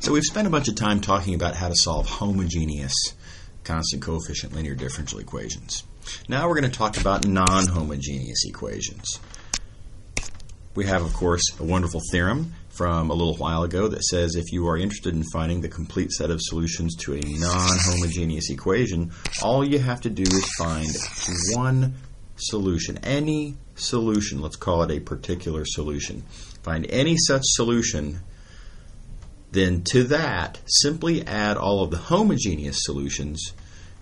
So we've spent a bunch of time talking about how to solve homogeneous constant coefficient linear differential equations. Now we're going to talk about non-homogeneous equations. We have, of course, a wonderful theorem from a little while ago that says if you are interested in finding the complete set of solutions to a non-homogeneous equation, all you have to do is find one solution, any solution. Let's call it a particular solution. Find any such solution, then to that simply add all of the homogeneous solutions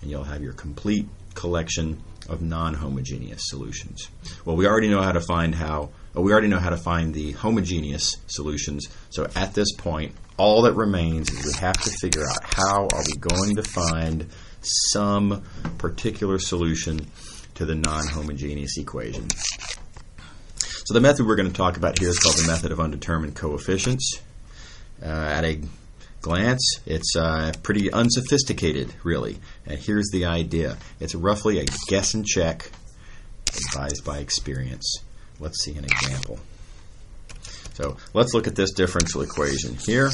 and you'll have your complete collection of non-homogeneous solutions. Well, we already know how to find the homogeneous solutions, so at this point all that remains is we have to figure out how are we going to find some particular solution to the non-homogeneous equation. So the method we're going to talk about here is called the method of undetermined coefficients. At a glance, it's pretty unsophisticated, really. And here's the idea. It's roughly a guess and check advised by experience. Let's see an example. So let's look at this differential equation here,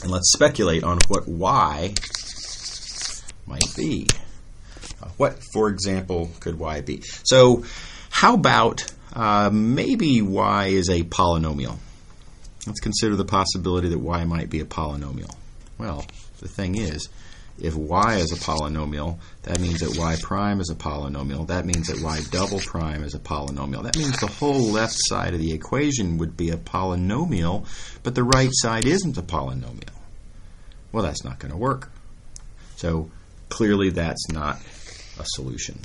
and let's speculate on what y might be. What, for example, could y be? So how about maybe y is a polynomial? Let's consider the possibility that y might be a polynomial. Well, the thing is, if y is a polynomial, that means that y prime is a polynomial. That means that y double prime is a polynomial. That means the whole left side of the equation would be a polynomial, but the right side isn't a polynomial. Well, that's not going to work. So clearly that's not a solution.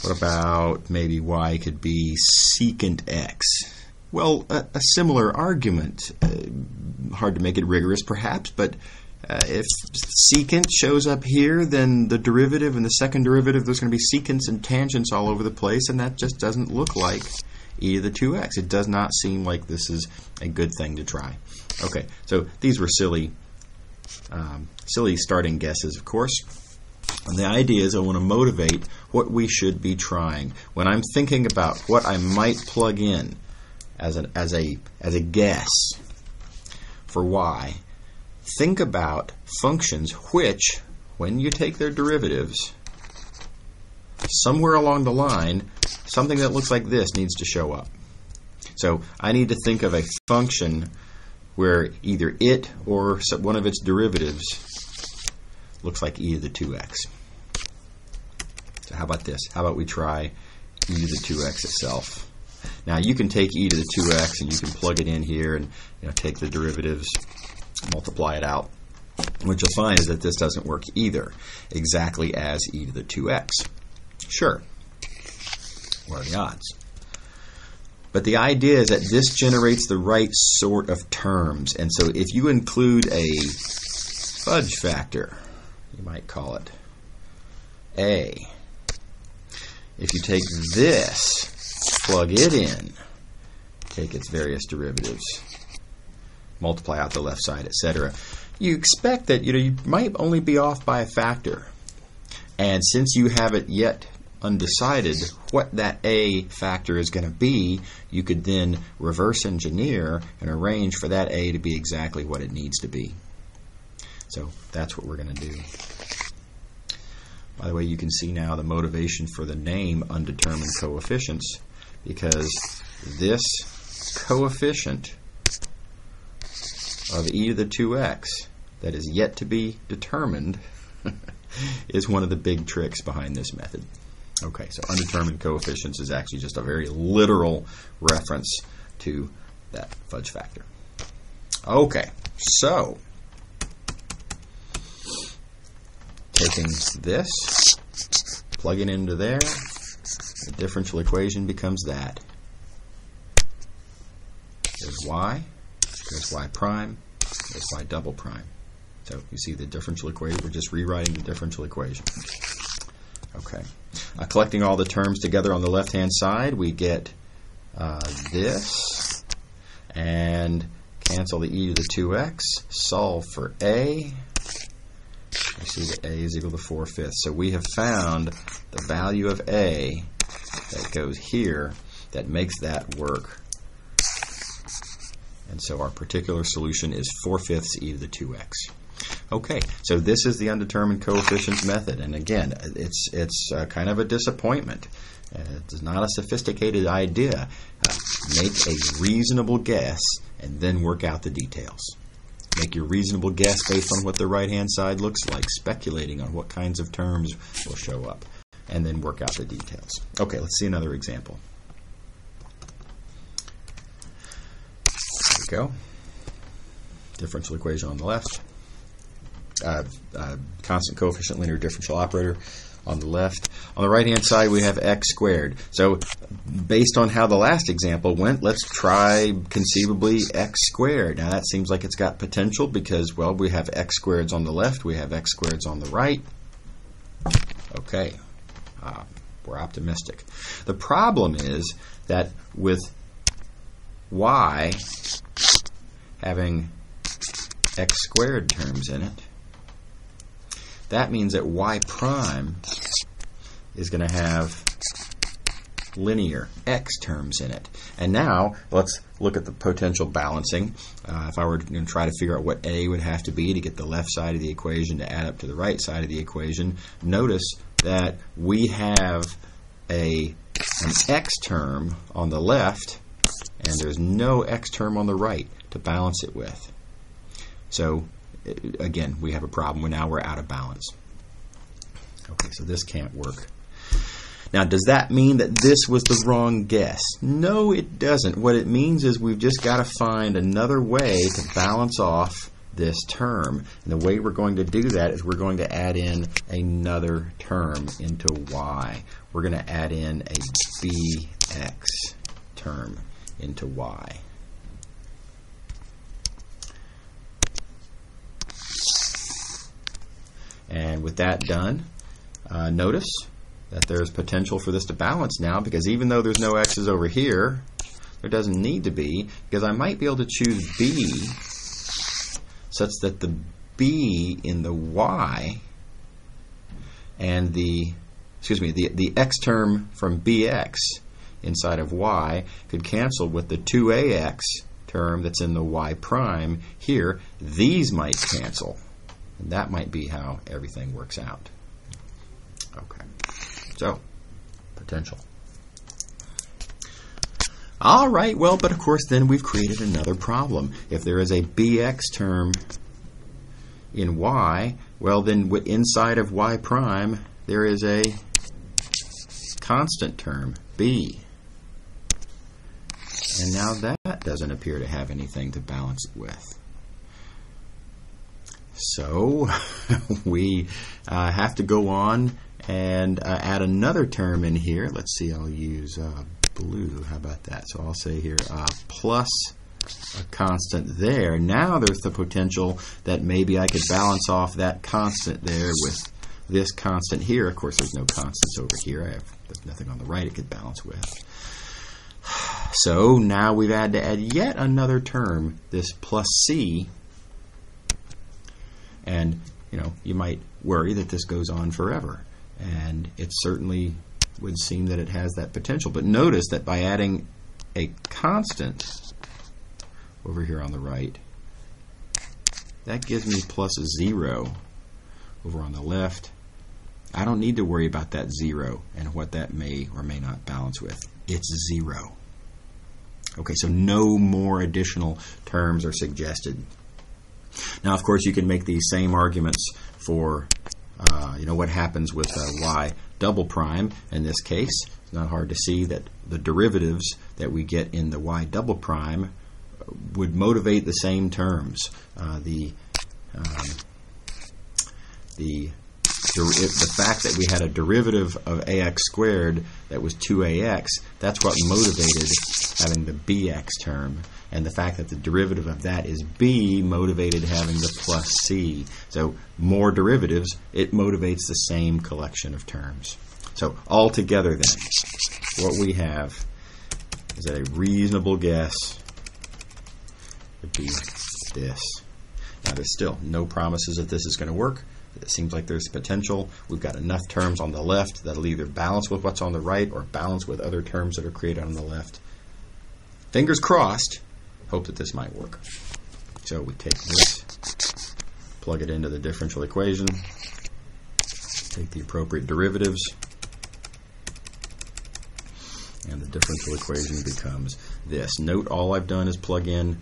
What about maybe y could be secant x? Well, a similar argument. Hard to make it rigorous, perhaps, but if secant shows up here, then the derivative and the second derivative, there's going to be secants and tangents all over the place, and that just doesn't look like e to the 2x. It does not seem like this is a good thing to try. Okay, so these were silly starting guesses, of course. And the idea is I want to motivate what we should be trying. When I'm thinking about what I might plug in as a guess for y, think about functions which, when you take their derivatives, somewhere along the line, something that looks like this needs to show up. So I need to think of a function where either it or one of its derivatives looks like e to the 2x. So how about this? How about we try e to the 2x itself? Now you can take e to the 2x and you can plug it in here and take the derivatives, multiply it out. What you'll find is that this doesn't work either, exactly as e to the 2x. Sure. What are the odds? But the idea is that this generates the right sort of terms. And so if you include a fudge factor, you might call it a. If you take this, plug it in, take its various derivatives, multiply out the left side, etc., you expect that you might only be off by a factor. And since you have it yet undecided what that a factor is going to be, you could then reverse engineer and arrange for that a to be exactly what it needs to be. So that's what we're going to do. By the way, you can see now the motivation for the name undetermined coefficients, because this coefficient of e to the 2x that is yet to be determined is one of the big tricks behind this method. Okay, so undetermined coefficients is actually just a very literal reference to that fudge factor. Okay, so taking this, plugging into there, the differential equation becomes that. There's y, there's y prime, there's y double prime. So you see the differential equation, we're just rewriting the differential equation. Okay. Collecting all the terms together on the left-hand side, we get this, and cancel the e to the 2x, solve for a. We see that a is equal to 4/5. So we have found the value of a that goes here that makes that work. And so our particular solution is 4/5 e to the 2x. Okay, so this is the undetermined coefficients method, and again, it's kind of a disappointment. It's not a sophisticated idea. Make a reasonable guess and then work out the details. Make your reasonable guess based on what the right-hand side looks like, speculating on what kinds of terms will show up, and then work out the details. Okay, let's see another example. There we go. Differential equation on the left. Constant coefficient linear differential operator on the left. On the right-hand side, we have x squared. So based on how the last example went, let's try conceivably x squared. Now that seems like it's got potential because, well, we have x squareds on the left, we have x squareds on the right. Okay, we're optimistic. The problem is that with y having x squared terms in it, that means that y prime is going to have linear x terms in it. And now let's look at the potential balancing. If I were to try to figure out what a would have to be to get the left side of the equation to add up to the right side of the equation, notice that we have an x term on the left and there's no x term on the right to balance it with. So again, we have a problem. Now we're out of balance. Okay, so this can't work. Now, does that mean that this was the wrong guess? No, it doesn't. What it means is we've just got to find another way to balance off this term. And the way we're going to do that is we're going to add in another term into y. We're going to add in a bx term into y. And with that done, notice that there's potential for this to balance now, because even though there's no x's over here, there doesn't need to be, because I might be able to choose b such that the b in the y and the x term from bx inside of y could cancel with the 2ax term that's in the y prime here. These might cancel. And that might be how everything works out. Okay, so potential. All right, well, but of course then we've created another problem. If there is a bx term in y, well then inside of y prime there is a constant term, b. And now that doesn't appear to have anything to balance it with. So we have to go on and add another term in here. Let's see, I'll use blue. How about that? So I'll say here plus a constant there. Now there's the potential that maybe I could balance off that constant there with this constant here. Of course, there's no constants over here. There's nothing on the right it could balance with. So now we've had to add yet another term, this plus c. And, you know, you might worry that this goes on forever. And it certainly would seem that it has that potential. But notice that by adding a constant over here on the right, that gives me plus a 0 over on the left. I don't need to worry about that 0 and what that may or may not balance with. It's 0. Okay, so no more additional terms are suggested. Now, of course, you can make these same arguments for, what happens with y double prime. In this case, it's not hard to see that the derivatives that we get in the y double prime would motivate the same terms. The fact that we had a derivative of ax squared that was 2ax, that's what motivated having the bx term. And the fact that the derivative of that is b motivated having the plus c. So more derivatives, it motivates the same collection of terms. So altogether then, what we have is that a reasonable guess would be this. Now there's still no promises that this is going to work. It seems like there's potential. We've got enough terms on the left that'll either balance with what's on the right or balance with other terms that are created on the left. Fingers crossed, hope that this might work. So we take this, plug it into the differential equation, take the appropriate derivatives, and the differential equation becomes this. Note, all I've done is plug in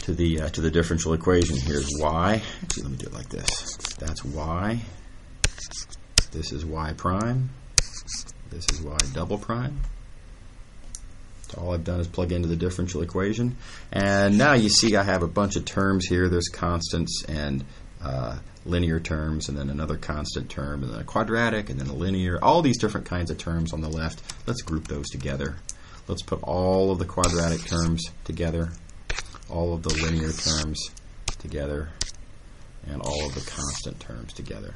to the differential equation. Here's y. Actually, let me do it like this. That's y. This is y prime. This is y double prime. So all I've done is plug into the differential equation. And now you see I have a bunch of terms here. There's constants and linear terms, and then another constant term, and then a quadratic, and then a linear. All these different kinds of terms on the left. Let's group those together. Let's put all of the quadratic terms together, all of the linear terms together, and all of the constant terms together.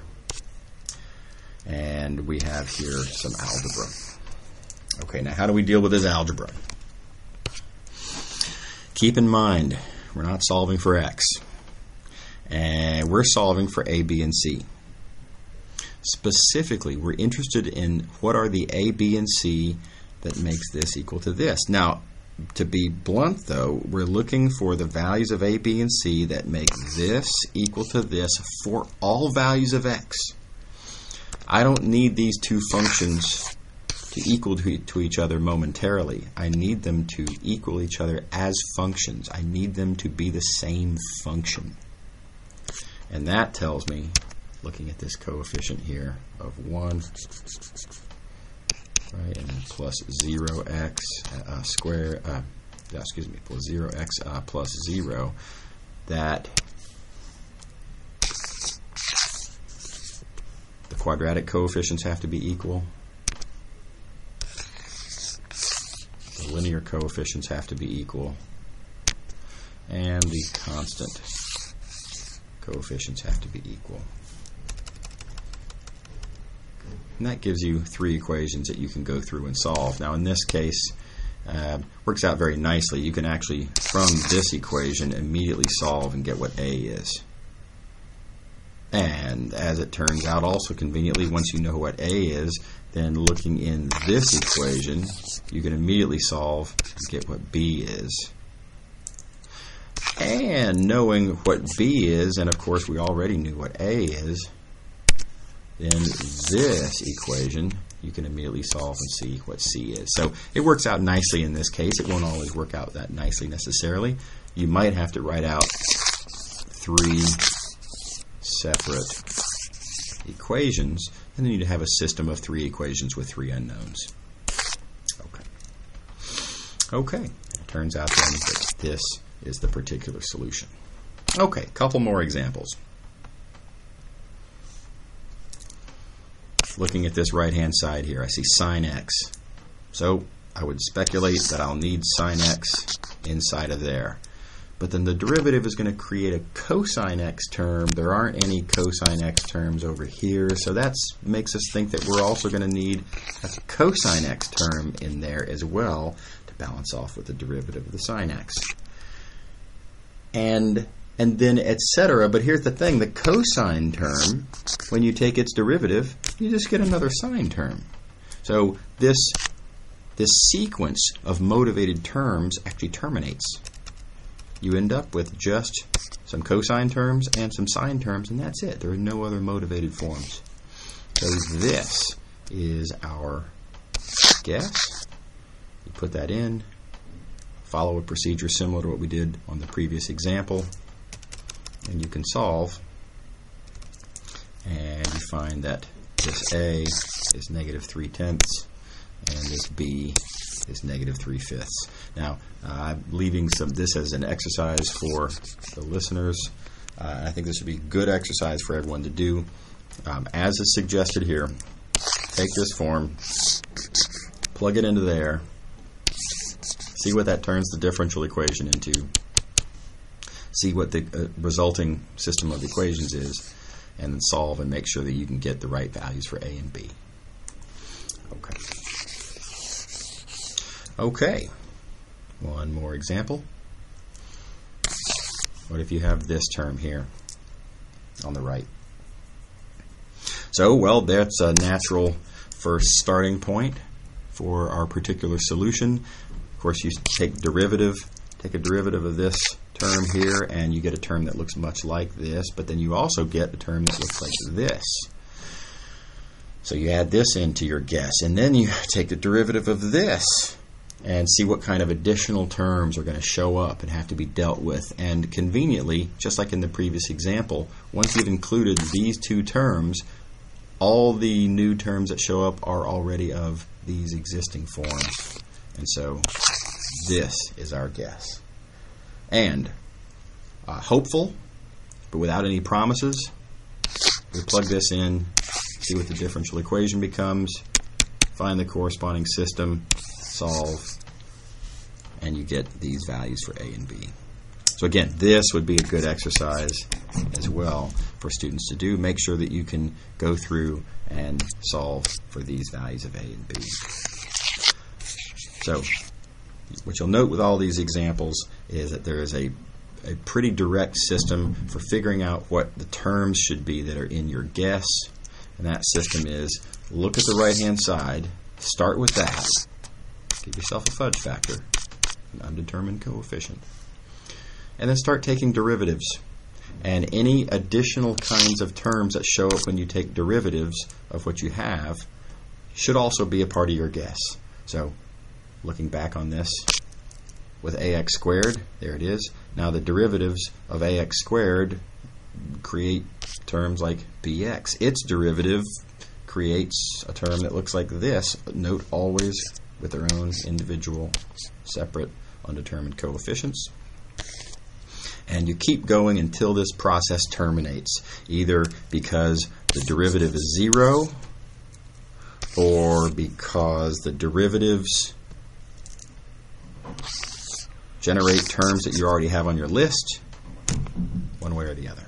And we have here some algebra. Okay, now how do we deal with this algebra? Keep in mind, we're not solving for x. And we're solving for a, b, and c. Specifically, we're interested in what are the a, b, and c that makes this equal to this. Now, to be blunt though, we're looking for the values of a, b, and c that make this equal to this for all values of x. I don't need these two functions to equal to each other momentarily. I need them to equal each other as functions. I need them to be the same function. And that tells me, looking at this coefficient here of 1, right, and then plus 0x squared, plus 0x plus 0, that the quadratic coefficients have to be equal, the linear coefficients have to be equal, and the constant coefficients have to be equal. And that gives you 3 equations that you can go through and solve. Now in this case, works out very nicely. You can actually, from this equation, immediately solve and get what a is. And as it turns out, also conveniently, once you know what a is, then looking in this equation, you can immediately solve and get what b is. And knowing what b is, and of course we already knew what a is, then this equation you can immediately solve and see what c is. So it works out nicely in this case. It won't always work out that nicely necessarily. You might have to write out 3 separate equations, and then you'd have a system of 3 equations with 3 unknowns. Okay. It turns out then that this is the particular solution. Okay, a couple more examples. Looking at this right-hand side here, I see sine x. So I would speculate that I'll need sine x inside of there. But then the derivative is going to create a cosine x term. There aren't any cosine x terms over here, so that makes us think that we're also going to need a cosine x term in there as well to balance off with the derivative of the sine x. And then etc. But here's the thing, the cosine term, when you take its derivative, you just get another sine term. So this sequence of motivated terms actually terminates. You end up with just some cosine terms and some sine terms, and that's it. There are no other motivated forms. So this is our guess. You put that in, follow a procedure similar to what we did on the previous example, and you can solve, and you find that this A is -3/10 and this B is -3/5. Now, I'm leaving this as an exercise for the listeners. I think this would be a good exercise for everyone to do. As is suggested here, take this form, plug it into there, see what that turns the differential equation into, see what the resulting system of equations is, and then solve and make sure that you can get the right values for A and B. Okay, one more example. What if you have this term here on the right? So, well, that's a natural first starting point for our particular solution. Of course, you take derivative take a derivative of this term here, and you get a term that looks much like this, but then you also get a term that looks like this. So you add this into your guess, and then you take the derivative of this and see what kind of additional terms are going to show up and have to be dealt with. And conveniently, just like in the previous example, once you've included these two terms, all the new terms that show up are already of these existing forms. And so this is our guess. And hopeful, but without any promises, we plug this in, see what the differential equation becomes, find the corresponding system, solve, and you get these values for A and B. So again, this would be a good exercise as well for students to do. Make sure that you can go through and solve for these values of A and B. So what you'll note with all these examples is that there is a pretty direct system for figuring out what the terms should be that are in your guess. And that system is, look at the right-hand side, start with that, give yourself a fudge factor, an undetermined coefficient, and then start taking derivatives. And any additional kinds of terms that show up when you take derivatives of what you have should also be a part of your guess. So looking back on this, with ax squared, there it is. Now the derivatives of ax squared create terms like bx. Its derivative creates a term that looks like this. Note, always with their own individual, separate, undetermined coefficients. And you keep going until this process terminates, either because the derivative is 0 or because the derivatives generate terms that you already have on your list, one way or the other.